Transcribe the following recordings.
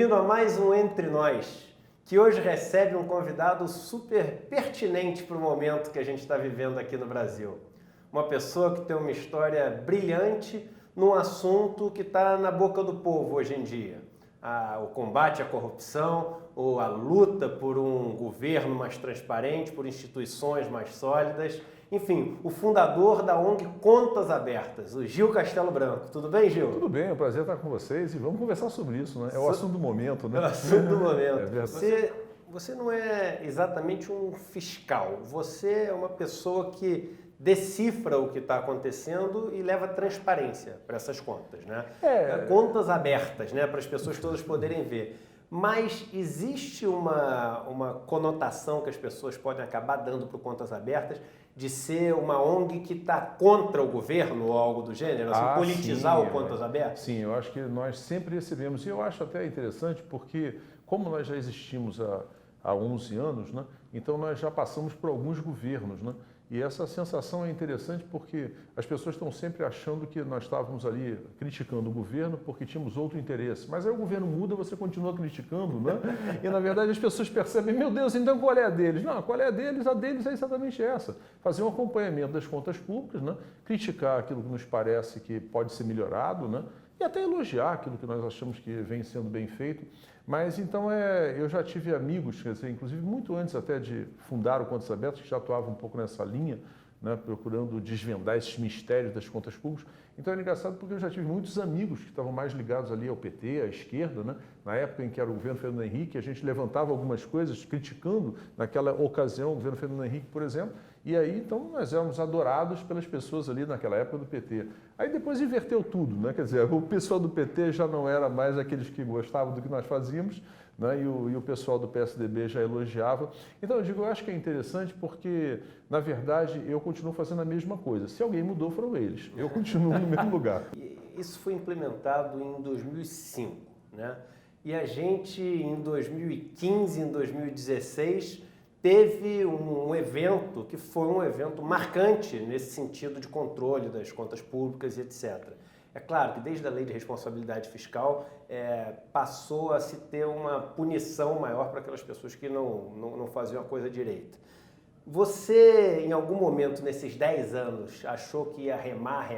Bem-vindo a mais um Entre Nós, que hoje recebe um convidado super pertinente para o momento que a gente está vivendo aqui no Brasil. Uma pessoa que tem uma história brilhante num assunto que está na boca do povo hoje em dia. O combate à corrupção, ou a luta por um governo mais transparente, por instituições mais sólidas. Enfim, o fundador da ONG Contas Abertas, o Gil Castelo Branco. Tudo bem, Gil? Tudo bem, é um prazer estar com vocês e vamos conversar sobre isso, né? É o assunto do momento, né? É o assunto do momento. É verdade. Você não é exatamente um fiscal, você é uma pessoa que decifra o que está acontecendo e leva transparência para essas contas, né? Contas abertas, né? Para as pessoas todas poderem ver. Mas existe uma conotação que as pessoas podem acabar dando para o Contas Abertas de ser uma ONG que está contra o governo ou algo do gênero, assim, politizar o Contas Abertas? Sim, eu acho que nós sempre recebemos, e eu acho até interessante porque, como nós já existimos há 11 anos, né, então nós já passamos por alguns governos, né? E essa sensação é interessante porque as pessoas estão sempre achando que nós estávamos ali criticando o governo porque tínhamos outro interesse. Mas aí o governo muda, você continua criticando, né? E na verdade as pessoas percebem, meu Deus, então qual é a deles? Não, qual é a deles? A deles é exatamente essa. Fazer um acompanhamento das contas públicas, né? Criticar aquilo que nos parece que pode ser melhorado, né? E até elogiar aquilo que nós achamos que vem sendo bem feito. Mas então eu já tive amigos, quer dizer, inclusive muito antes até de fundar o Contas Abertas, que já atuavam um pouco nessa linha, né, procurando desvendar esses mistérios das contas públicas. Então é engraçado porque eu já tive muitos amigos que estavam mais ligados ali ao PT, à esquerda, né? Na época em que era o governo Fernando Henrique, a gente levantava algumas coisas criticando, naquela ocasião, o governo Fernando Henrique, por exemplo, e aí então nós éramos adorados pelas pessoas ali naquela época do PT. Aí depois inverteu tudo, né? Quer dizer, o pessoal do PT já não era mais aqueles que gostavam do que nós fazíamos, né? E o pessoal do PSDB já elogiava. Então eu acho que é interessante porque, na verdade, eu continuo fazendo a mesma coisa. Se alguém mudou, foram eles. Eu continuo no mesmo lugar. Isso foi implementado em 2005, né? E a gente, em 2015, em 2016, teve um evento que foi um evento marcante nesse sentido de controle das contas públicas e etc. É claro que desde a Lei de Responsabilidade Fiscal passou a se ter uma punição maior para aquelas pessoas que não faziam a coisa direito. Você, em algum momento nesses 10 anos, achou que ia remar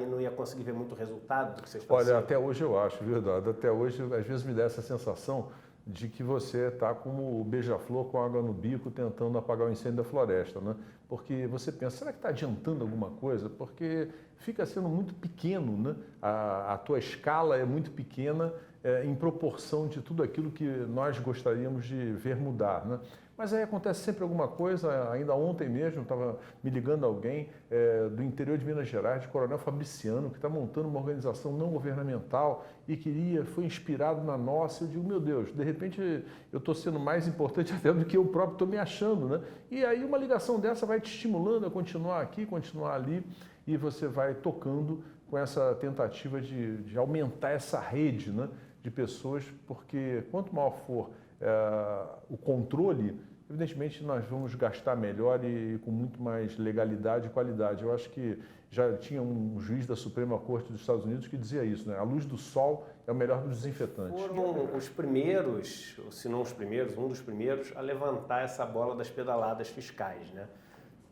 e não ia conseguir ver muito resultado do que vocês faziam? Olha, até hoje eu acho, verdade. Até hoje, às vezes me dá essa sensação de que você está como o beija-flor com água no bico tentando apagar o incêndio da floresta, né? Porque você pensa, será que está adiantando alguma coisa? Porque fica sendo muito pequeno, né? A tua escala é muito pequena em proporção de tudo aquilo que nós gostaríamos de ver mudar, né? Mas aí acontece sempre alguma coisa. Ainda ontem mesmo estava me ligando alguém do interior de Minas Gerais, de Coronel Fabriciano, que está montando uma organização não governamental e foi inspirado na nossa. Eu digo, meu Deus, de repente eu estou sendo mais importante até do que eu próprio estou me achando, né? E aí uma ligação dessa vai te estimulando a continuar aqui, continuar ali, e você vai tocando com essa tentativa de aumentar essa rede, né, de pessoas, porque quanto maior for o controle, evidentemente nós vamos gastar melhor e com muito mais legalidade e qualidade. Eu acho que já tinha um juiz da Suprema Corte dos Estados Unidos que dizia isso, né? A luz do sol é o melhor dos desinfetantes. Foram os primeiros, se não os primeiros, um dos primeiros a levantar essa bola das pedaladas fiscais, né?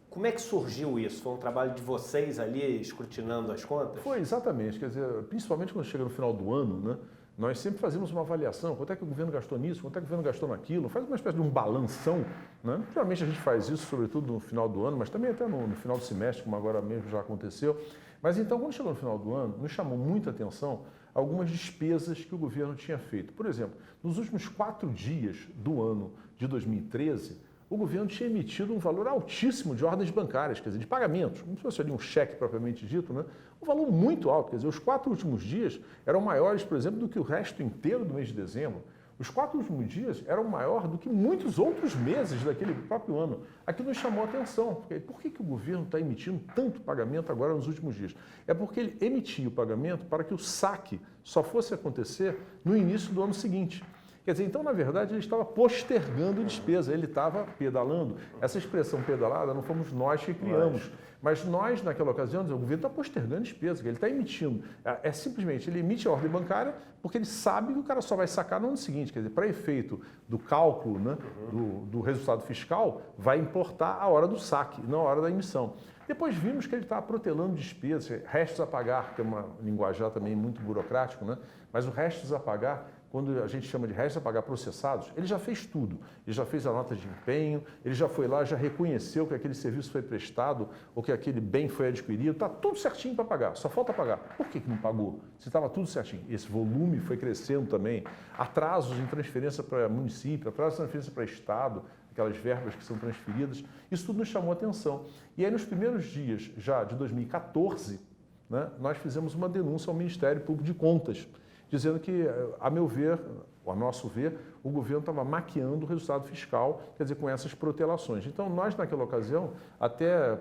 Como é que surgiu isso? Foi um trabalho de vocês ali escrutinando as contas? Foi, exatamente. Quer dizer, principalmente quando chega no final do ano, né? Nós sempre fazemos uma avaliação, quanto é que o governo gastou nisso, quanto é que o governo gastou naquilo, faz uma espécie de um balanção, né? Geralmente a gente faz isso, sobretudo no final do ano, mas também até no final do semestre, como agora mesmo já aconteceu. Mas então, quando chegou no final do ano, nos chamou muita atenção algumas despesas que o governo tinha feito. Por exemplo, nos últimos 4 dias do ano de 2013, o governo tinha emitido um valor altíssimo de ordens bancárias, quer dizer, de pagamentos, como se fosse ali um cheque propriamente dito, né? Um valor muito alto, quer dizer, os 4 últimos dias eram maiores, por exemplo, do que o resto inteiro do mês de dezembro. Os 4 últimos dias eram maior do que muitos outros meses daquele próprio ano. Aquilo nos chamou a atenção. Porque, por que o governo está emitindo tanto pagamento agora nos últimos dias? É porque ele emitia o pagamento para que o saque só fosse acontecer no início do ano seguinte. Quer dizer, então, na verdade, ele estava postergando despesa, ele estava pedalando. Essa expressão pedalada não fomos nós que criamos, mas nós, naquela ocasião, o governo está postergando despesa, ele está emitindo. É simplesmente, ele emite a ordem bancária porque ele sabe que o cara só vai sacar no ano seguinte. Quer dizer, para efeito do cálculo, né, do resultado fiscal, vai importar a hora do saque, não a hora da emissão. Depois vimos que ele estava protelando despesas, restos a pagar, que é uma linguajar também muito burocrático, né? Mas o restos a pagar, quando a gente chama de restos a pagar processados, ele já fez tudo. Ele já fez a nota de empenho, ele já foi lá, já reconheceu que aquele serviço foi prestado ou que aquele bem foi adquirido, está tudo certinho para pagar, só falta pagar. Por que não pagou? Se estava tudo certinho. Esse volume foi crescendo também, atrasos em transferência para município, atrasos em transferência para Estado, aquelas verbas que são transferidas, isso tudo nos chamou a atenção. E aí, nos primeiros dias já de 2014, né, nós fizemos uma denúncia ao Ministério Público de Contas, dizendo que, a meu ver, ou a nosso ver, o governo estava maquiando o resultado fiscal, quer dizer, com essas protelações. Então, nós, naquela ocasião,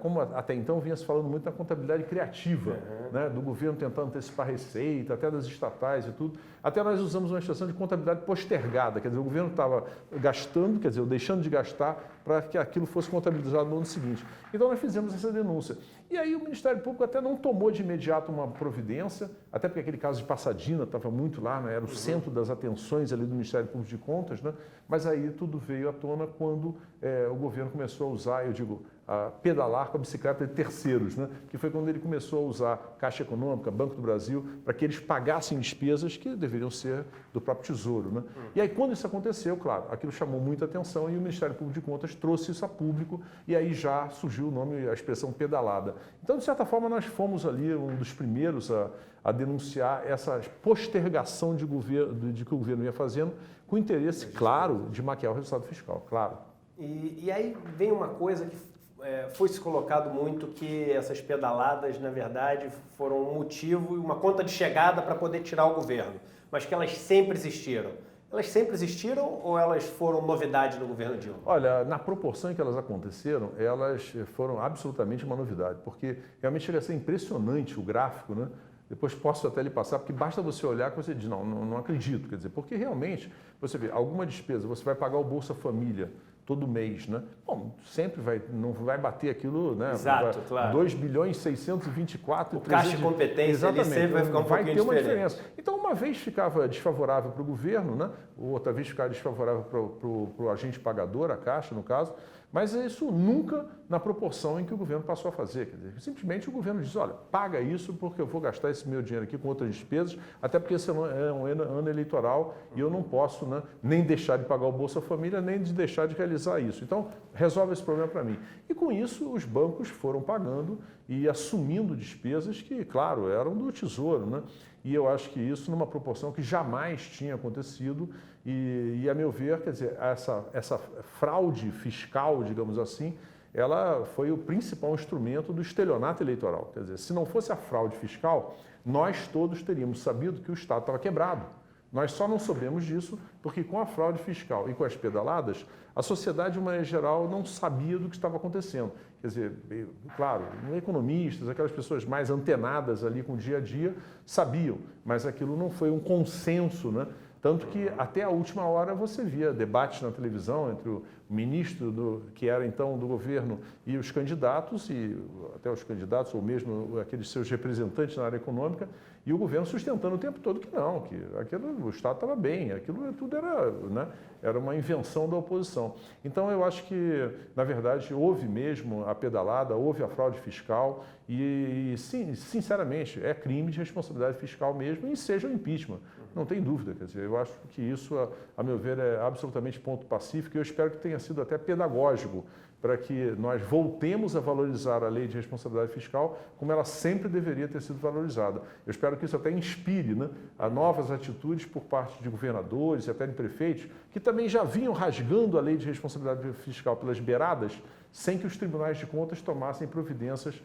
como até então vinha se falando muito da contabilidade criativa, né, do governo tentando antecipar receita, até das estatais e tudo, até nós usamos uma expressão de contabilidade postergada, quer dizer, o governo estava gastando, quer dizer, ou deixando de gastar para que aquilo fosse contabilizado no ano seguinte. Então, nós fizemos essa denúncia. E aí o Ministério Público até não tomou de imediato uma providência, até porque aquele caso de Passadina estava muito lá, né, era o centro das atenções ali do Ministério Público de Contas, né, mas aí tudo veio à tona quando o governo começou a usar, eu digo, a pedalar com a bicicleta de terceiros, né? Que foi quando ele começou a usar Caixa Econômica, Banco do Brasil, para que eles pagassem despesas que deveriam ser do próprio Tesouro. Né? E aí, quando isso aconteceu, claro, aquilo chamou muita atenção e o Ministério Público de Contas trouxe isso a público e aí já surgiu o nome, a expressão pedalada. Então, de certa forma, nós fomos ali um dos primeiros a denunciar essa postergação de que o governo ia fazendo com o interesse, claro, de maquiar o resultado fiscal, claro. E aí vem uma coisa que foi se colocado muito, que essas pedaladas, na verdade, foram um motivo e uma conta de chegada para poder tirar o governo, mas que elas sempre existiram. Elas sempre existiram ou elas foram novidade no governo Dilma? Olha, na proporção em que elas aconteceram, elas foram absolutamente uma novidade, porque realmente chega a ser impressionante o gráfico, né? Depois posso até lhe passar, porque basta você olhar que você diz, não acredito, quer dizer, porque realmente, você vê, alguma despesa, você vai pagar o Bolsa Família todo mês, né? Bom, sempre não vai bater aquilo, né? Exato, claro. 2 bilhões 624... O caixa de competência ali sempre vai ficar um pouquinho diferente. Vai ter uma diferença. Então, uma vez ficava desfavorável para o governo, né? Outra vez ficava desfavorável para o agente pagador, a Caixa, no caso, mas isso nunca na proporção em que o governo passou a fazer. Quer dizer, simplesmente o governo diz, olha, paga isso porque eu vou gastar esse meu dinheiro aqui com outras despesas, até porque esse é um ano eleitoral e eu não posso, né, nem deixar de pagar o Bolsa Família, nem de deixar de realizar isso. Então, resolve esse problema para mim. E com isso, os bancos foram pagando e assumindo despesas que, claro, eram do Tesouro, né? E eu acho que isso numa proporção que jamais tinha acontecido e a meu ver, quer dizer, essa fraude fiscal, digamos assim, ela foi o principal instrumento do estelionato eleitoral. Quer dizer, se não fosse a fraude fiscal, nós todos teríamos sabido que o Estado estava quebrado. Nós só não soubemos disso porque com a fraude fiscal e com as pedaladas, a sociedade, de uma maneira geral, não sabia do que estava acontecendo. Quer dizer, claro, economistas, aquelas pessoas mais antenadas ali com o dia a dia, sabiam, mas aquilo não foi um consenso, né? Tanto que até a última hora você via debates na televisão entre o ministro, que era então do governo, e os candidatos, e até os candidatos, ou mesmo aqueles seus representantes na área econômica, e o governo sustentando o tempo todo que não, que o Estado estava bem, aquilo tudo era, né, era uma invenção da oposição. Então eu acho que, na verdade, houve mesmo a pedalada, houve a fraude fiscal e sim, sinceramente, é crime de responsabilidade fiscal mesmo e seja o impeachment. Não tem dúvida, quer dizer, eu acho que isso, a meu ver, é absolutamente ponto pacífico e eu espero que tenha sido até pedagógico para que nós voltemos a valorizar a lei de responsabilidade fiscal como ela sempre deveria ter sido valorizada. Eu espero que isso até inspire, né, a novas atitudes por parte de governadores e até de prefeitos que também já vinham rasgando a lei de responsabilidade fiscal pelas beiradas sem que os tribunais de contas tomassem providências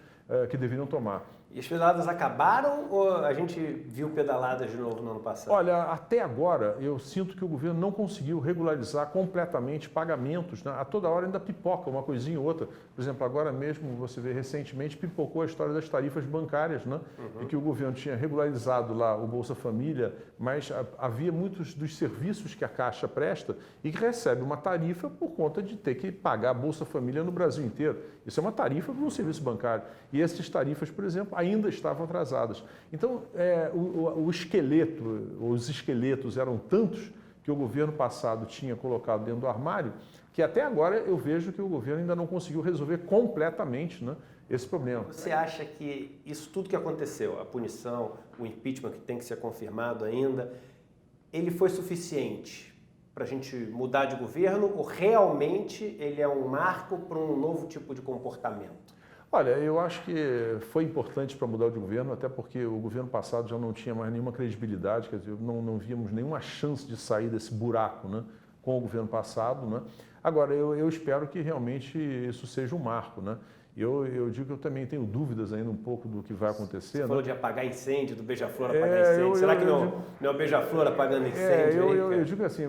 que deveriam tomar. E as pedaladas acabaram ou a gente viu pedaladas de novo no ano passado? Olha, até agora eu sinto que o governo não conseguiu regularizar completamente pagamentos, né? A toda hora ainda pipoca uma coisinha ou outra. Por exemplo, agora mesmo você vê recentemente pipocou a história das tarifas bancárias, né? E que o governo tinha regularizado lá o Bolsa Família, mas havia muitos dos serviços que a Caixa presta e que recebe uma tarifa por conta de ter que pagar a Bolsa Família no Brasil inteiro. Isso é uma tarifa para um serviço bancário. E essas tarifas, por exemplo, ainda estavam atrasadas. Então, o esqueleto, os esqueletos eram tantos que o governo passado tinha colocado dentro do armário, que até agora eu vejo que o governo ainda não conseguiu resolver completamente, né, esse problema. Você acha que isso tudo que aconteceu, a punição, o impeachment que tem que ser confirmado ainda, ele foi suficiente para a gente mudar de governo ou realmente ele é um marco para um novo tipo de comportamento? Olha, eu acho que foi importante para mudar de governo, até porque o governo passado já não tinha mais nenhuma credibilidade, quer dizer, não víamos nenhuma chance de sair desse buraco, né, com o governo passado, né? Agora, eu espero que realmente isso seja um marco, né? Eu digo que eu também tenho dúvidas ainda um pouco do que vai acontecer. Você falou de apagar incêndio, do Beija-Flor apagar incêndio. Será que não é o Beija-Flor apagando incêndio? Eu digo assim,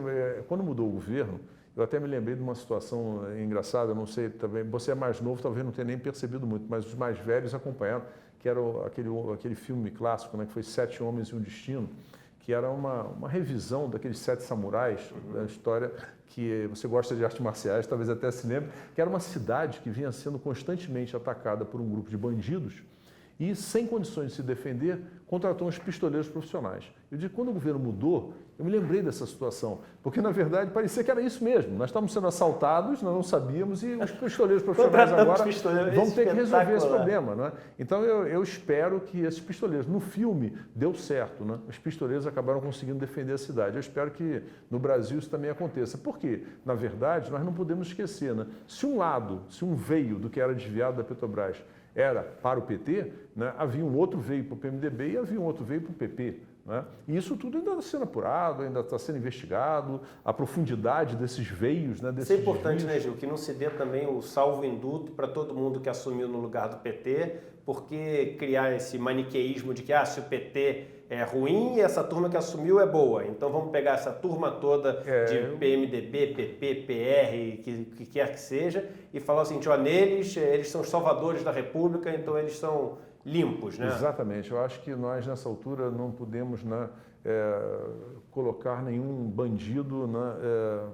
quando mudou o governo, eu até me lembrei de uma situação engraçada, não sei, também, você é mais novo, talvez não tenha nem percebido muito, mas os mais velhos acompanharam, que era aquele filme clássico, né, que foi Sete Homens e um Destino, que era uma revisão daqueles Sete Samurais, da história que você gosta de artes marciais, talvez até se lembre, que era uma cidade que vinha sendo constantemente atacada por um grupo de bandidos e, sem condições de se defender, contratou uns pistoleiros profissionais. Eu digo, quando o governo mudou, eu me lembrei dessa situação, porque, na verdade, parecia que era isso mesmo. Nós estávamos sendo assaltados, nós não sabíamos, e os pistoleiros profissionais agora vão ter que resolver esse problema. Não é? Então, eu espero que esses pistoleiros, no filme, deu certo. Né? Os pistoleiros acabaram conseguindo defender a cidade. Eu espero que no Brasil isso também aconteça. Por quê? Na verdade, nós não podemos esquecer, né? Se um veio do que era desviado da Petrobras era para o PT, né, havia um outro veio para o PMDB e havia um outro veio para o PP. Né? E isso tudo ainda está sendo apurado, ainda está sendo investigado, a profundidade desses veios. Né, desses isso é importante, desvios. né, Gil? Que não se dê também o salvo-induto para todo mundo que assumiu no lugar do PT, porque criar esse maniqueísmo de que se o PT é ruim e essa turma que assumiu é boa, então vamos pegar essa turma toda de PMDB, PP, PR, que quer que seja, e falar o seguinte, eles são os salvadores da República, então eles são limpos, né? Exatamente. Eu acho que nós, nessa altura, não podemos, né, colocar nenhum bandido, né,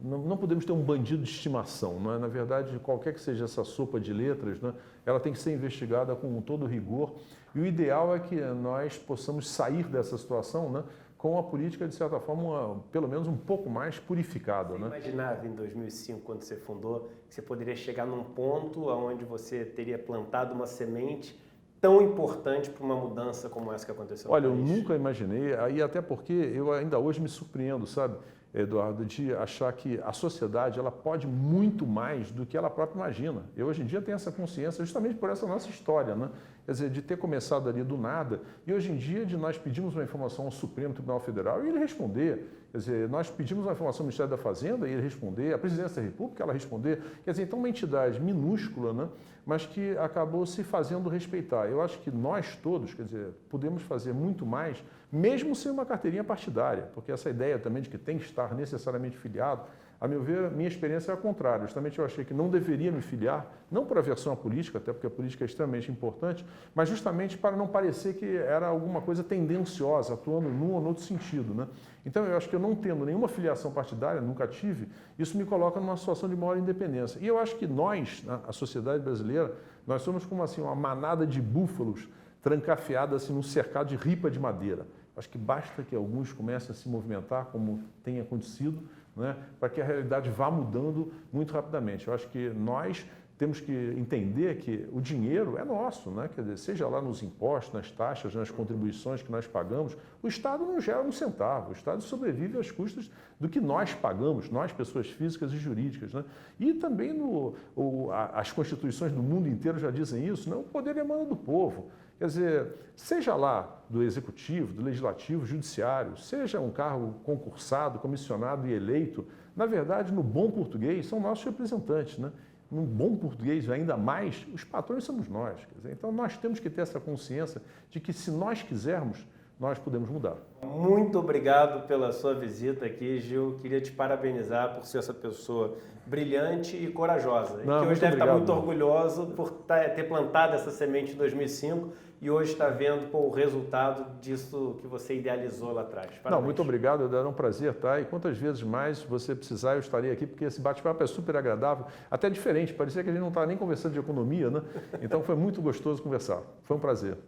não podemos ter um bandido de estimação. Não é? Na verdade, qualquer que seja essa sopa de letras, né, ela tem que ser investigada com todo rigor. E o ideal é que nós possamos sair dessa situação, né, com a política, de certa forma, pelo menos um pouco mais purificada. Você né? imaginava em 2005, quando você fundou, que você poderia chegar num ponto onde você teria plantado uma semente tão importante para uma mudança como essa que aconteceu no Olha, país? eu nunca imaginei, aí até porque eu ainda hoje me surpreendo, sabe, Eduardo, de achar que a sociedade ela pode muito mais do que ela própria imagina. Eu hoje em dia tenho essa consciência justamente por essa nossa história, né? Quer dizer, de ter começado ali do nada e hoje em dia de nós pedimos uma informação ao Supremo Tribunal Federal e ele responder. Quer dizer, nós pedimos uma informação ao Ministério da Fazenda e ele responder, a Presidência da República ela responder. Quer dizer, então uma entidade minúscula, né? Mas que acabou se fazendo respeitar. Eu acho que nós todos, quer dizer, podemos fazer muito mais, mesmo sem uma carteirinha partidária, porque essa ideia também de que tem que estar necessariamente filiado, a meu ver, minha experiência é a contrária. Justamente eu achei que não deveria me filiar, não por aversão à política, até porque a política é extremamente importante, mas justamente para não parecer que era alguma coisa tendenciosa, atuando num ou no outro sentido. Né? Então eu acho que eu não tendo nenhuma filiação partidária, nunca tive, isso me coloca numa situação de maior independência. E eu acho que nós, a sociedade brasileira, nós somos como assim, uma manada de búfalos trancafiada assim, num cercado de ripa de madeira. Acho que basta que alguns comecem a se movimentar, como tem acontecido, né, para que a realidade vá mudando muito rapidamente. Eu acho que nós temos que entender que o dinheiro é nosso, né? Quer dizer, seja lá nos impostos, nas taxas, nas contribuições que nós pagamos, o Estado não gera um centavo, o Estado sobrevive às custas do que nós pagamos, nós, pessoas físicas e jurídicas. Né? E também as constituições do mundo inteiro já dizem isso, né? O poder emana do povo. Quer dizer, seja lá do executivo, do legislativo, judiciário, seja um cargo concursado, comissionado e eleito, na verdade, no bom português, são nossos representantes, né? num bom português ainda mais, os patrões somos nós. Quer dizer, então nós temos que ter essa consciência de que se nós quisermos, nós podemos mudar. Muito obrigado pela sua visita aqui, Gil. Queria te parabenizar por ser essa pessoa brilhante e corajosa. Não, e que hoje deve estar muito obrigado. orgulhoso por ter plantado essa semente em 2005 e hoje está vendo o resultado disso que você idealizou lá atrás. Parabéns. Não, muito obrigado, era um prazer, tá? E quantas vezes mais você precisar, eu estarei aqui, porque esse bate-papo é super agradável, até diferente, parecia que a gente não estava nem conversando de economia, né? Então foi muito gostoso conversar, foi um prazer.